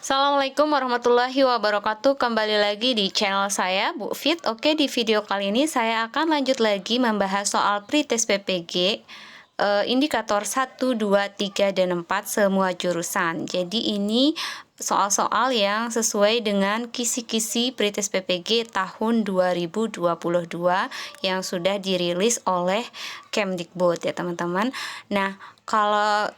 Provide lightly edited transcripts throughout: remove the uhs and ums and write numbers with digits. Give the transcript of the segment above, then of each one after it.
Assalamualaikum warahmatullahi wabarakatuh. Kembali lagi di channel saya Bu Fit. Oke, di video kali ini saya akan lanjut lagi membahas soal pretest PPG, indikator 1, 2, 3, dan 4 semua jurusan. Jadi ini soal-soal yang sesuai dengan kisi-kisi pretest PPG tahun 2022 yang sudah dirilis oleh Kemdikbud ya teman-teman. Nah, kalau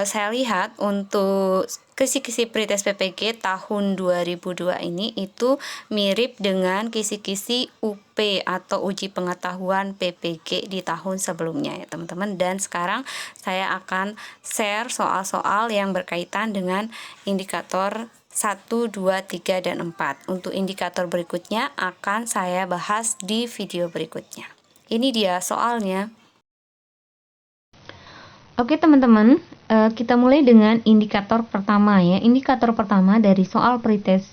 saya lihat untuk kisi-kisi pretest PPG tahun 2002 ini itu mirip dengan kisi-kisi UP atau uji pengetahuan PPG di tahun sebelumnya ya teman-teman. Dan sekarang saya akan share soal-soal yang berkaitan dengan indikator 1, 2, 3, dan 4. Untuk indikator berikutnya akan saya bahas di video berikutnya. Ini dia soalnya. Oke teman-teman, kita mulai dengan indikator pertama ya. Indikator pertama dari soal pretest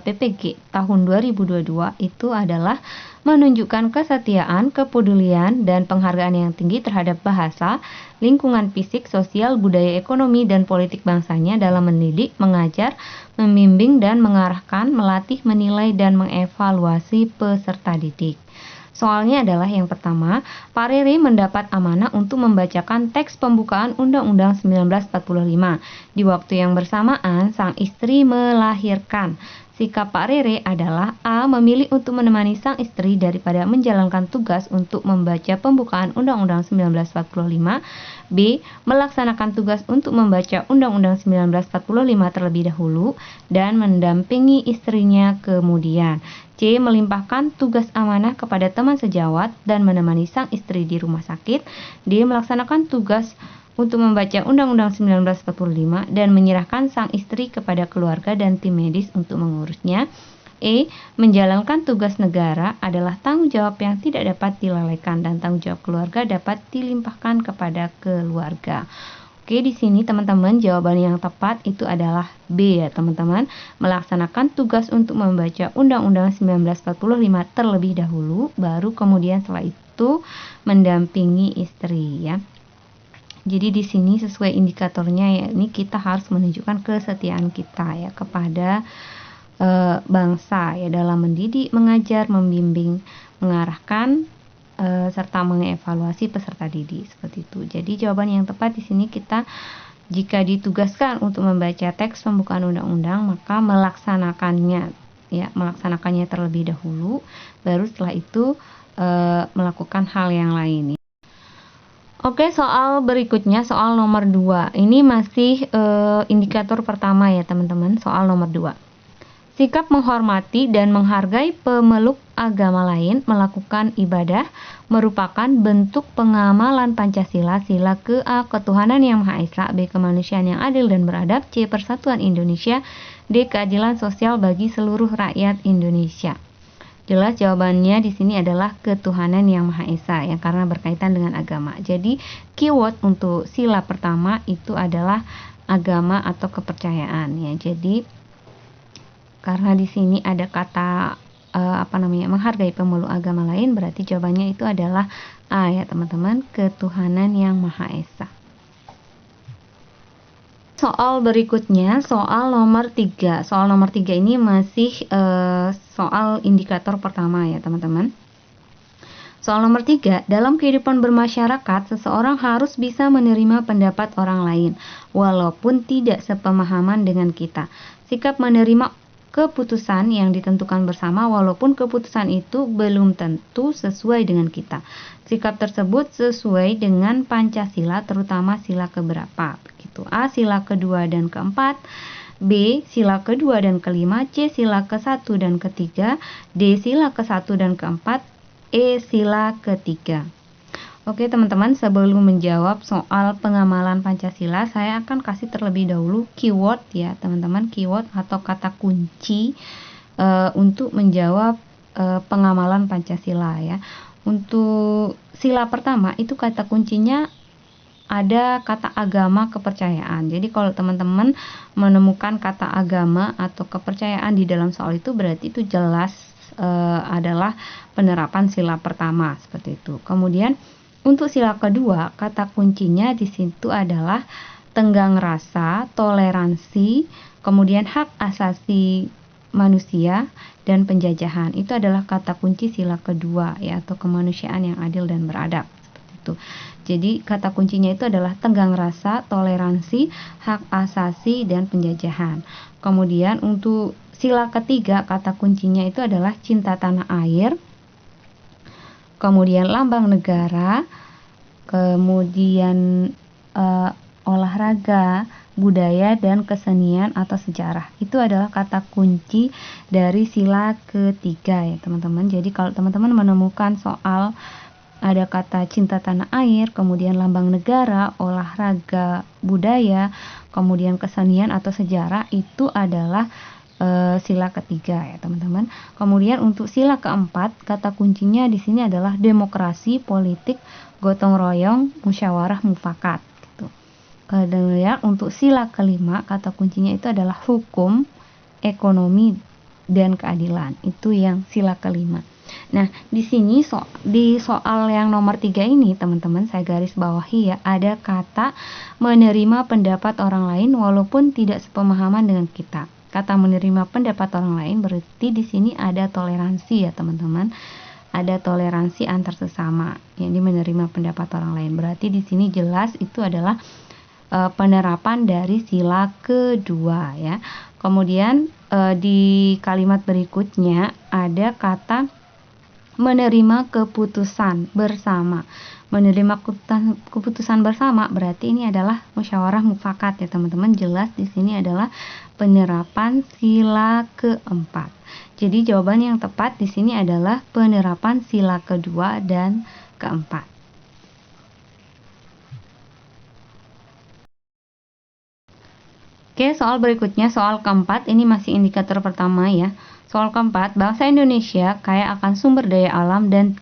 PPG tahun 2022 itu adalah menunjukkan kesetiaan, kepedulian, dan penghargaan yang tinggi terhadap bahasa, lingkungan fisik, sosial, budaya, ekonomi, dan politik bangsanya dalam mendidik, mengajar, membimbing, dan mengarahkan, melatih, menilai, dan mengevaluasi peserta didik. Soalnya adalah yang pertama, Pak Rere mendapat amanah untuk membacakan teks pembukaan Undang-Undang 1945. Di waktu yang bersamaan, sang istri melahirkan. Sikap Pak Rere adalah A. Memilih untuk menemani sang istri daripada menjalankan tugas untuk membaca pembukaan Undang-Undang 1945. B. Melaksanakan tugas untuk membaca Undang-Undang 1945 terlebih dahulu dan mendampingi istrinya kemudian. C. Melimpahkan tugas amanah kepada teman sejawat dan menemani sang istri di rumah sakit. D. Melaksanakan tugas untuk membaca Undang-Undang 1945 dan menyerahkan sang istri kepada keluarga dan tim medis untuk mengurusnya. E. Menjalankan tugas negara adalah tanggung jawab yang tidak dapat dilalaikan dan tanggung jawab keluarga dapat dilimpahkan kepada keluarga. Oke, di sini teman-teman jawaban yang tepat itu adalah B ya teman-teman. Melaksanakan tugas untuk membaca Undang-Undang 1945 terlebih dahulu, baru kemudian setelah itu mendampingi istri ya. Jadi di sini sesuai indikatornya ya, ini kita harus menunjukkan kesetiaan kita ya kepada bangsa ya dalam mendidik, mengajar, membimbing, mengarahkan serta mengevaluasi peserta didik seperti itu. Jadi jawaban yang tepat di sini kita jika ditugaskan untuk membaca teks pembukaan undang-undang maka melaksanakannya terlebih dahulu, baru setelah itu melakukan hal yang lain. Oke, soal berikutnya soal nomor 2. Ini masih indikator pertama ya teman-teman, soal nomor 2. Sikap menghormati dan menghargai pemeluk agama lain melakukan ibadah merupakan bentuk pengamalan Pancasila. Sila ke A. Ketuhanan yang Maha Esa. B. Kemanusiaan yang adil dan beradab. C. Persatuan Indonesia. D. Keadilan sosial bagi seluruh rakyat Indonesia. Jelas jawabannya di sini adalah ketuhanan yang Maha Esa yang karena berkaitan dengan agama. Jadi keyword untuk sila pertama itu adalah agama atau kepercayaan ya. Jadi karena di sini ada kata menghargai pemeluk agama lain, berarti jawabannya itu adalah A ya teman-teman, ketuhanan yang Maha Esa. Soal berikutnya, soal nomor 3. Soal nomor 3 ini masih soal indikator pertama ya teman-teman. Soal nomor 3, dalam kehidupan bermasyarakat, seseorang harus bisa menerima pendapat orang lain, walaupun tidak sepemahaman dengan kita. Sikap menerima keputusan yang ditentukan bersama walaupun keputusan itu belum tentu sesuai dengan kita. Sikap tersebut sesuai dengan Pancasila, terutama sila keberapa? Begitu. A. Sila kedua dan keempat. B. Sila kedua dan kelima. C. Sila ke-1 dan ketiga. D. Sila ke-1 dan keempat. E. Sila ketiga. Oke teman-teman, sebelum menjawab soal pengamalan Pancasila, saya akan kasih terlebih dahulu keyword ya teman-teman, keyword atau kata kunci untuk menjawab pengamalan Pancasila ya. Untuk sila pertama itu kata kuncinya ada kata agama kepercayaan. Jadi kalau teman-teman menemukan kata agama atau kepercayaan di dalam soal itu berarti itu jelas adalah penerapan sila pertama seperti itu. Kemudian untuk sila kedua, kata kuncinya di situ adalah tenggang rasa, toleransi, kemudian hak asasi manusia, dan penjajahan. Itu adalah kata kunci sila kedua ya, atau kemanusiaan yang adil dan beradab. Seperti itu. Jadi kata kuncinya itu adalah tenggang rasa, toleransi, hak asasi, dan penjajahan. Kemudian untuk sila ketiga kata kuncinya itu adalah cinta tanah air, kemudian lambang negara, kemudian olahraga, budaya, dan kesenian atau sejarah. Itu adalah kata kunci dari sila ketiga ya teman-teman. Jadi kalau teman-teman menemukan soal ada kata cinta tanah air, kemudian lambang negara, olahraga, budaya, kemudian kesenian atau sejarah, itu adalah sila ketiga ya teman-teman. Kemudian untuk sila keempat, kata kuncinya di sini adalah demokrasi, politik, gotong royong, musyawarah, mufakat. Kemudian untuk sila kelima, kata kuncinya itu adalah hukum, ekonomi, dan keadilan. Itu yang sila kelima. Nah, di sini di soal yang nomor 3 ini, teman-teman, saya garis bawahi ya, ada kata menerima pendapat orang lain walaupun tidak sepemahaman dengan kita. Kata menerima pendapat orang lain berarti di sini ada toleransi ya, teman-teman. Ada toleransi antar sesama. Yang menerima pendapat orang lain. Berarti di sini jelas itu adalah penerapan dari sila kedua ya. Kemudian di kalimat berikutnya ada kata menerima keputusan bersama. Menerima keputusan bersama berarti ini adalah musyawarah mufakat ya teman-teman. Jelas di sini adalah penerapan sila keempat. Jadi jawaban yang tepat di sini adalah penerapan sila kedua dan keempat. Oke, soal berikutnya, soal keempat, ini masih indikator pertama ya. Soal keempat, bangsa Indonesia kaya akan sumber daya alam dan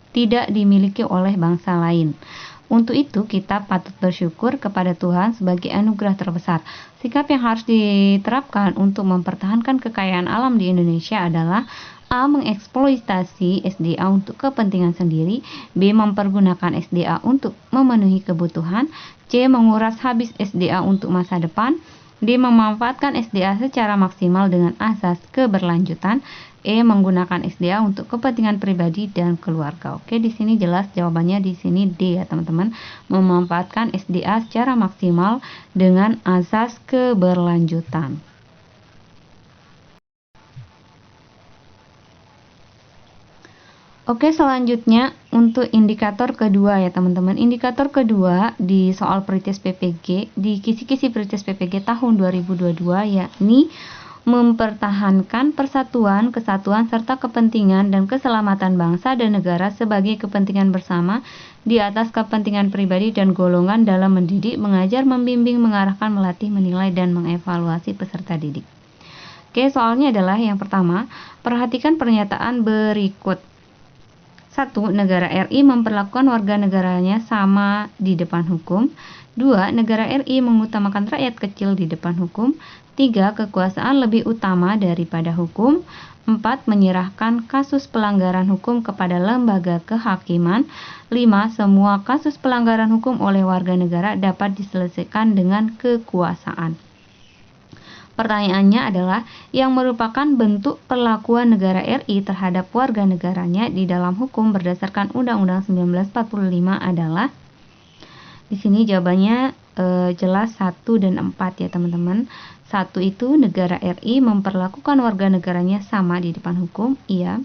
tidak dimiliki oleh bangsa lain. Untuk itu, kita patut bersyukur kepada Tuhan sebagai anugerah terbesar. Sikap yang harus diterapkan untuk mempertahankan kekayaan alam di Indonesia adalah A. Mengeksploitasi SDA untuk kepentingan sendiri, B. Mempergunakan SDA untuk memenuhi kebutuhan, C. Menguras habis SDA untuk masa depan, D. Memanfaatkan SDA secara maksimal dengan asas keberlanjutan, E. Menggunakan SDA untuk kepentingan pribadi dan keluarga. Oke, di sini jelas jawabannya di sini D ya teman-teman. Memanfaatkan SDA secara maksimal dengan asas keberlanjutan. Oke, selanjutnya untuk indikator kedua ya teman-teman. Indikator kedua di soal Prites PPG, di kisi-kisi Prites PPG tahun 2022, yakni mempertahankan persatuan, kesatuan, serta kepentingan dan keselamatan bangsa dan negara sebagai kepentingan bersama di atas kepentingan pribadi dan golongan dalam mendidik, mengajar, membimbing, mengarahkan, melatih, menilai, dan mengevaluasi peserta didik. Oke, soalnya adalah yang pertama, perhatikan pernyataan berikut. 1. Negara RI memperlakukan warga negaranya sama di depan hukum. 2. Negara RI mengutamakan rakyat kecil di depan hukum. 3. Kekuasaan lebih utama daripada hukum. 4. Menyerahkan kasus pelanggaran hukum kepada lembaga kehakiman. 5. Semua kasus pelanggaran hukum oleh warga negara dapat diselesaikan dengan kekuasaan. Pertanyaannya adalah yang merupakan bentuk perlakuan negara RI terhadap warga negaranya di dalam hukum berdasarkan Undang-Undang 1945 adalah, di sini jawabannya jelas 1 dan 4 ya teman-teman. 1 itu negara RI memperlakukan warga negaranya sama di depan hukum, iya.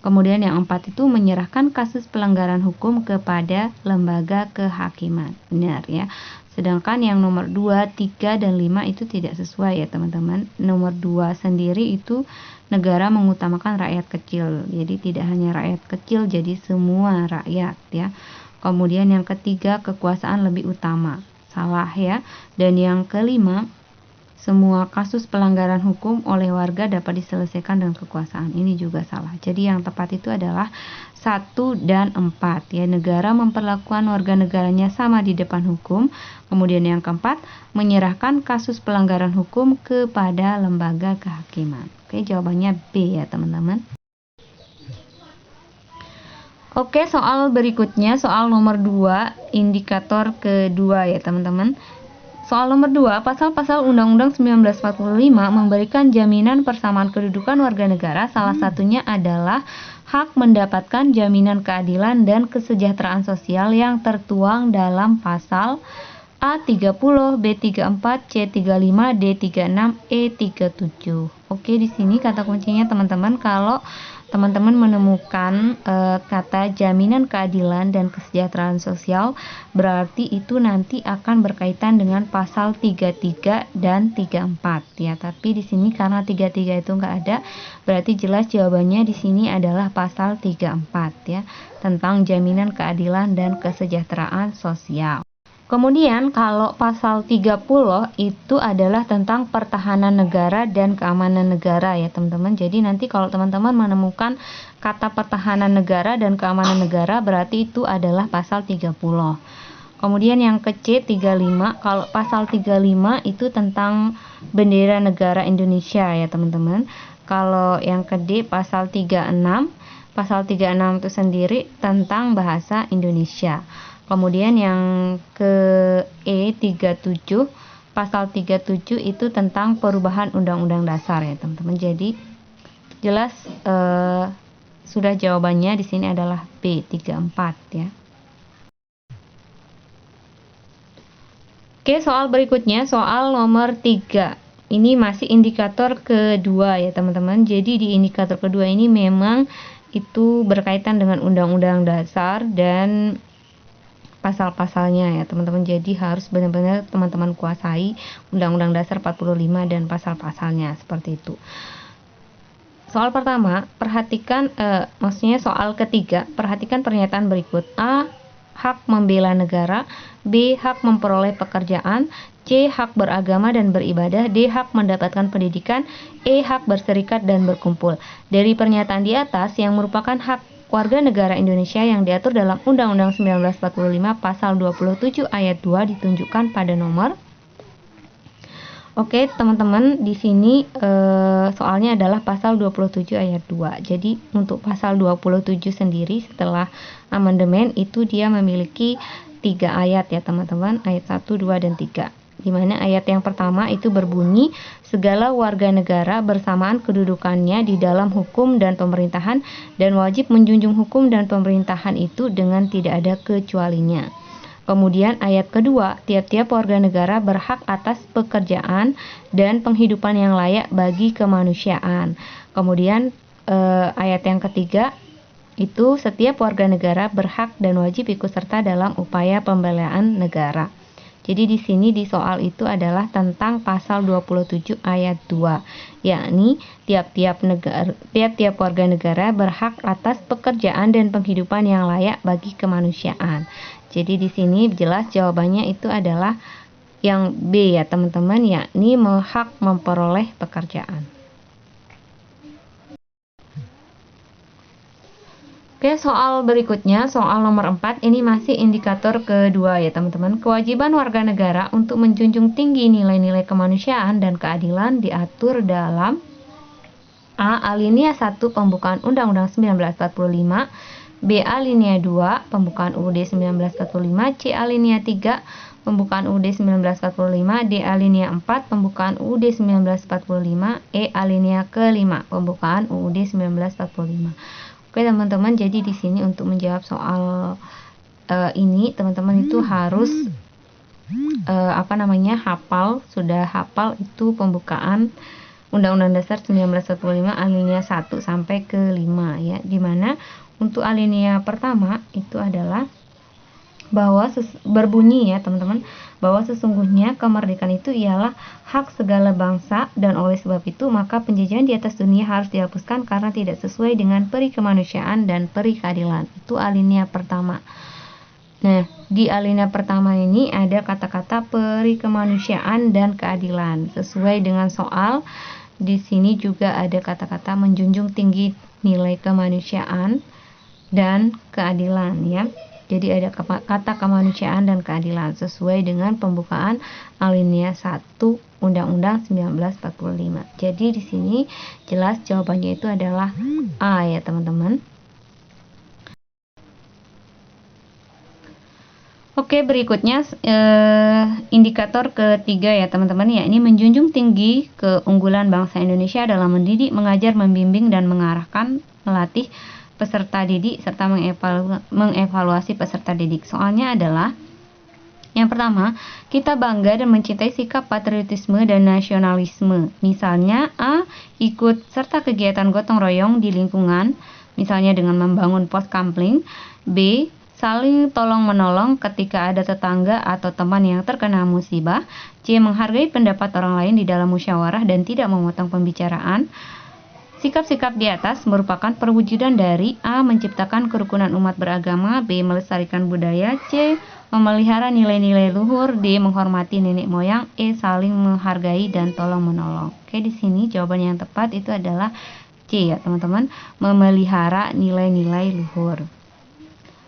Kemudian yang 4 itu menyerahkan kasus pelanggaran hukum kepada lembaga kehakiman, benar ya. Sedangkan yang nomor 2, 3, dan 5 itu tidak sesuai ya teman-teman. Nomor 2 sendiri itu negara mengutamakan rakyat kecil. Jadi tidak hanya rakyat kecil, jadi semua rakyat ya. Kemudian yang ketiga, kekuasaan lebih utama. Salah ya. Dan yang kelima, semua kasus pelanggaran hukum oleh warga dapat diselesaikan dengan kekuasaan. Ini juga salah. Jadi yang tepat itu adalah 1 dan 4 ya. Negara memperlakukan warga negaranya sama di depan hukum. Kemudian yang keempat, menyerahkan kasus pelanggaran hukum kepada lembaga kehakiman. Oke, jawabannya B ya teman-teman. Oke, soal berikutnya, soal nomor 2, indikator kedua ya teman-teman. Soal nomor 2, pasal-pasal Undang-Undang 1945 memberikan jaminan persamaan kedudukan warga negara, salah satunya adalah hak mendapatkan jaminan keadilan dan kesejahteraan sosial yang tertuang dalam pasal A30, B34, C35, D36, E37. Oke, di sini kata kuncinya teman-teman, kalau teman-teman menemukan kata jaminan keadilan dan kesejahteraan sosial, berarti itu nanti akan berkaitan dengan pasal 33 dan 34 ya. Tapi di sini karena 33 itu enggak ada, berarti jelas jawabannya di sini adalah pasal 34 ya, tentang jaminan keadilan dan kesejahteraan sosial. Kemudian kalau pasal 30 itu adalah tentang pertahanan negara dan keamanan negara ya teman-teman. Jadi nanti kalau teman-teman menemukan kata pertahanan negara dan keamanan negara, berarti itu adalah pasal 30. Kemudian yang ke C 35, kalau pasal 35 itu tentang bendera negara Indonesia ya teman-teman. Kalau yang ke D pasal 36, pasal 36 itu sendiri tentang bahasa Indonesia. Kemudian yang ke E37, pasal 37 itu tentang perubahan Undang-Undang Dasar ya teman-teman. Jadi jelas sudah jawabannya di sini adalah B34 ya. Oke, soal berikutnya soal nomor 3. Ini masih indikator kedua ya teman-teman. Jadi di indikator kedua ini memang itu berkaitan dengan Undang-Undang Dasar dan pasal-pasalnya ya teman-teman. Jadi harus benar-benar teman-teman kuasai Undang-Undang Dasar 45 dan pasal-pasalnya seperti itu. Soal pertama, perhatikan maksudnya soal ketiga, perhatikan pernyataan berikut. A. Hak membela negara. B. Hak memperoleh pekerjaan. C. Hak beragama dan beribadah. D. Hak mendapatkan pendidikan. E. Hak berserikat dan berkumpul. Dari pernyataan di atas yang merupakan hak warga negara Indonesia yang diatur dalam Undang-Undang 1945 pasal 27 ayat 2 ditunjukkan pada nomor. Oke, teman-teman, di sini soalnya adalah pasal 27 ayat 2. Jadi untuk pasal 27 sendiri setelah amandemen itu dia memiliki 3 ayat ya teman-teman, ayat 1, 2, dan 3. Di mana ayat yang pertama itu berbunyi, segala warga negara bersamaan kedudukannya di dalam hukum dan pemerintahan dan wajib menjunjung hukum dan pemerintahan itu dengan tidak ada kecualinya. Kemudian ayat kedua, tiap-tiap warga negara berhak atas pekerjaan dan penghidupan yang layak bagi kemanusiaan. Kemudian ayat yang ketiga, itu setiap warga negara berhak dan wajib ikut serta dalam upaya pembelaan negara. Jadi di sini di soal itu adalah tentang pasal 27 ayat 2, yakni tiap-tiap warga negara berhak atas pekerjaan dan penghidupan yang layak bagi kemanusiaan. Jadi di sini jelas jawabannya itu adalah yang B ya teman-teman, yakni hak memperoleh pekerjaan. Oke, soal berikutnya, soal nomor 4, ini masih indikator kedua ya teman-teman. Kewajiban warga negara untuk menjunjung tinggi nilai-nilai kemanusiaan dan keadilan diatur dalam A. Alinea 1 pembukaan Undang-Undang 1945, B. Alinea 2 pembukaan UUD 1945, C. Alinea 3 pembukaan UUD 1945, D. Alinea 4 pembukaan UUD 1945, E. Alinea ke-5 pembukaan UUD 1945. Oke teman-teman, jadi di sini untuk menjawab soal ini teman-teman itu harus sudah hafal itu pembukaan Undang-Undang Dasar 1945 alinea 1 sampai ke 5 ya. Dimana untuk alinea pertama itu adalah bahwa berbunyi ya teman-teman, bahwa sesungguhnya kemerdekaan itu ialah hak segala bangsa dan oleh sebab itu maka penjajahan di atas dunia harus dihapuskan karena tidak sesuai dengan peri kemanusiaan dan peri keadilan. Itu alinea pertama. Nah, di alinea pertama ini ada kata-kata peri kemanusiaan dan keadilan. Sesuai dengan soal, di sini juga ada kata-kata menjunjung tinggi nilai kemanusiaan dan keadilan ya. Jadi ada kata kemanusiaan dan keadilan sesuai dengan pembukaan alinea 1 Undang-Undang 1945. Jadi di sini jelas jawabannya itu adalah A ya teman-teman. Oke, berikutnya indikator ketiga ya teman-teman ya, ini menjunjung tinggi keunggulan bangsa Indonesia dalam mendidik, mengajar, membimbing, dan mengarahkan, melatih peserta didik, serta mengevaluasi peserta didik. Soalnya adalah yang pertama, kita bangga dan mencintai sikap patriotisme dan nasionalisme. Misalnya A. Ikut serta kegiatan gotong royong di lingkungan, misalnya dengan membangun pos kampling. B. Saling tolong-menolong ketika ada tetangga atau teman yang terkena musibah. C. Menghargai pendapat orang lain di dalam musyawarah dan tidak memotong pembicaraan. Sikap-sikap di atas merupakan perwujudan dari A. Menciptakan kerukunan umat beragama. B. Melestarikan budaya. C. Memelihara nilai-nilai luhur. D. Menghormati nenek moyang. E. Saling menghargai dan tolong-menolong. Oke, di sini jawaban yang tepat itu adalah C ya teman-teman, memelihara nilai-nilai luhur.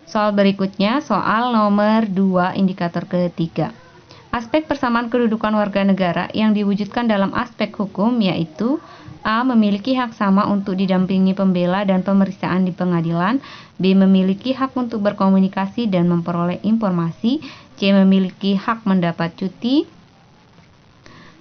Soal berikutnya, soal nomor 2, indikator ketiga. Aspek persamaan kedudukan warga negara yang diwujudkan dalam aspek hukum yaitu A. Memiliki hak sama untuk didampingi pembela dan pemeriksaan di pengadilan. B. Memiliki hak untuk berkomunikasi dan memperoleh informasi. C. Memiliki hak mendapat cuti.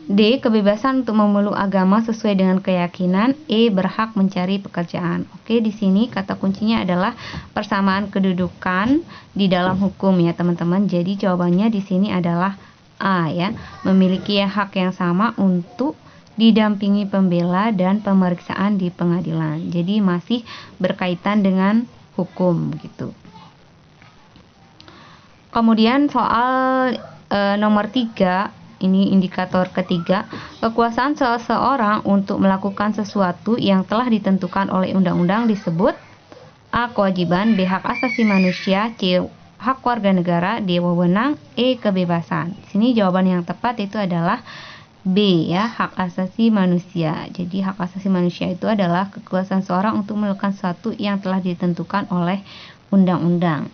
D. Kebebasan untuk memeluk agama sesuai dengan keyakinan. E. Berhak mencari pekerjaan. Oke, di sini kata kuncinya adalah persamaan kedudukan di dalam hukum ya teman-teman. Jadi jawabannya di sini adalah A ya, memiliki hak yang sama untuk didampingi pembela dan pemeriksaan di pengadilan. Jadi masih berkaitan dengan hukum gitu. Kemudian soal nomor 3, ini indikator ketiga, kekuasaan seseorang untuk melakukan sesuatu yang telah ditentukan oleh undang-undang disebut A. Kewajiban. B. Hak asasi manusia. C. Hak warga negara. D. Wewenang. E. Kebebasan. Di sini jawaban yang tepat itu adalah B ya, hak asasi manusia. Jadi hak asasi manusia itu adalah kekuasaan seorang untuk melakukan sesuatu yang telah ditentukan oleh undang-undang.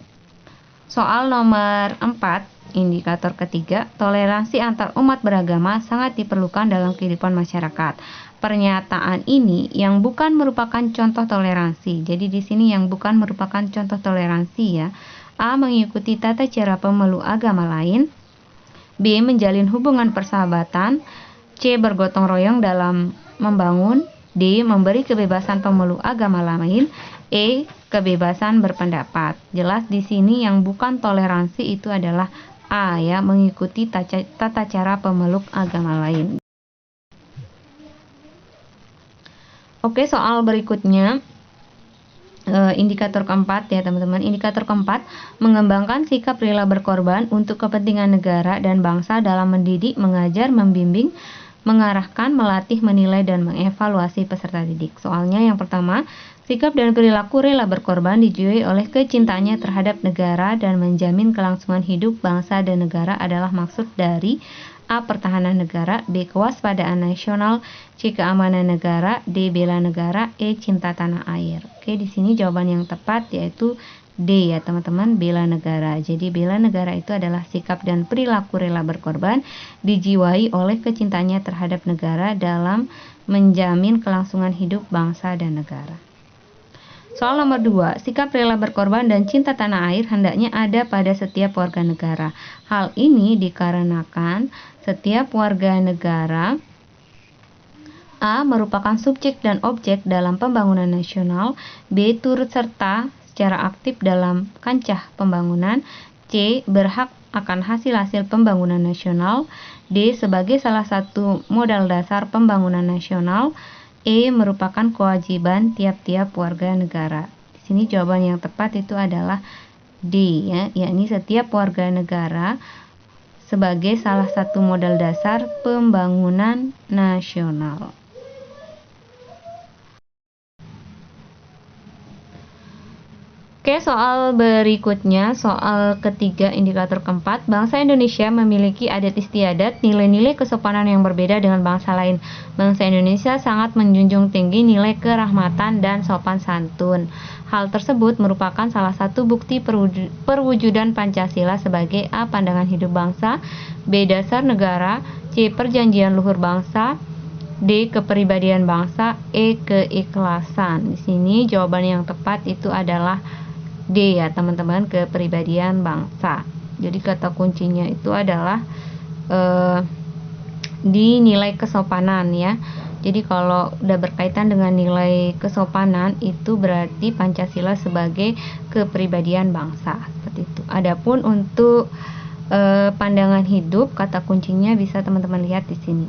Soal nomor 4, indikator ketiga, toleransi antar umat beragama sangat diperlukan dalam kehidupan masyarakat. Pernyataan ini yang bukan merupakan contoh toleransi. Jadi di sini yang bukan merupakan contoh toleransi ya. A. Mengikuti tata cara pemeluk agama lain. B. Menjalin hubungan persahabatan. C. Bergotong royong dalam membangun. D. Memberi kebebasan pemeluk agama lain. E. Kebebasan berpendapat. Jelas di sini yang bukan toleransi itu adalah A ya, mengikuti tata cara pemeluk agama lain. Oke, soal berikutnya indikator keempat ya teman-teman. Indikator keempat, mengembangkan sikap rela berkorban untuk kepentingan negara dan bangsa dalam mendidik, mengajar, membimbing, mengarahkan, melatih, menilai, dan mengevaluasi peserta didik. Soalnya yang pertama, sikap dan perilaku rela berkorban dijiwai oleh kecintaannya terhadap negara dan menjamin kelangsungan hidup bangsa dan negara adalah maksud dari A. Pertahanan negara. B. Kewaspadaan nasional. C. Keamanan negara. D. Bela negara. E. Cinta tanah air. Oke, di sini jawaban yang tepat yaitu D ya teman-teman, bela negara. Jadi bela negara itu adalah sikap dan perilaku rela berkorban dijiwai oleh kecintaannya terhadap negara dalam menjamin kelangsungan hidup bangsa dan negara. Soal nomor 2, sikap rela berkorban dan cinta tanah air hendaknya ada pada setiap warga negara. Hal ini dikarenakan setiap warga negara A. Merupakan subjek dan objek dalam pembangunan nasional. B. Turut serta secara aktif dalam kancah pembangunan. C. Berhak akan hasil-hasil pembangunan nasional. D. Sebagai salah satu modal dasar pembangunan nasional. E. Merupakan kewajiban tiap-tiap warga negara. Di sini jawaban yang tepat itu adalah D ya, yakni setiap warga negara sebagai salah satu modal dasar pembangunan nasional. Oke, soal berikutnya, soal ketiga indikator keempat, bangsa Indonesia memiliki adat istiadat, nilai-nilai kesopanan yang berbeda dengan bangsa lain. Bangsa Indonesia sangat menjunjung tinggi nilai kerahmatan dan sopan santun. Hal tersebut merupakan salah satu bukti perwujudan Pancasila sebagai A. Pandangan hidup bangsa. B. Dasar negara. C. Perjanjian luhur bangsa. D. Kepribadian bangsa. E. Keikhlasan. Di sini jawaban yang tepat itu adalah D ya teman-teman, kepribadian bangsa. Jadi kata kuncinya itu adalah di nilai kesopanan ya. Jadi kalau udah berkaitan dengan nilai kesopanan itu berarti Pancasila sebagai kepribadian bangsa, seperti itu. Adapun untuk pandangan hidup, kata kuncinya bisa teman-teman lihat di sini.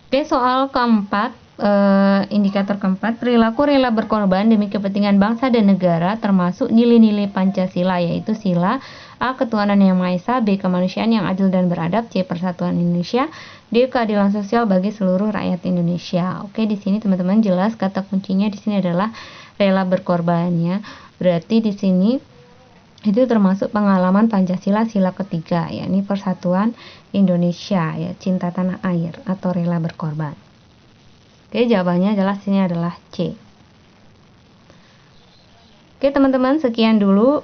Oke, soal keempat, indikator keempat, perilaku rela berkorban demi kepentingan bangsa dan negara termasuk nilai-nilai Pancasila, yaitu sila A. Ketuhanan yang Maha Esa, B. Kemanusiaan yang adil dan beradab, C. Persatuan Indonesia, D. Keadilan sosial bagi seluruh rakyat Indonesia. Oke, di sini teman-teman jelas kata kuncinya di sini adalah rela berkorban ya. Berarti di sini itu termasuk pengalaman Pancasila sila ketiga, yakni persatuan Indonesia ya, cinta tanah air atau rela berkorban. Oke, jawabannya jelas ini adalah C. Oke teman-teman, sekian dulu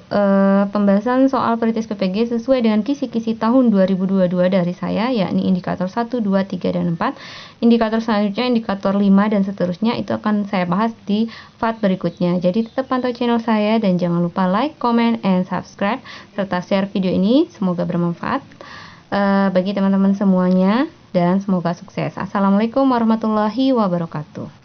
pembahasan soal Peritis PPG sesuai dengan kisi-kisi tahun 2022 dari saya, yakni indikator 1, 2, 3, dan 4. Indikator selanjutnya, indikator 5, dan seterusnya itu akan saya bahas di part berikutnya. Jadi tetap pantau channel saya dan jangan lupa like, comment, and subscribe, serta share video ini. Semoga bermanfaat bagi teman-teman semuanya dan semoga sukses. Assalamualaikum warahmatullahi wabarakatuh.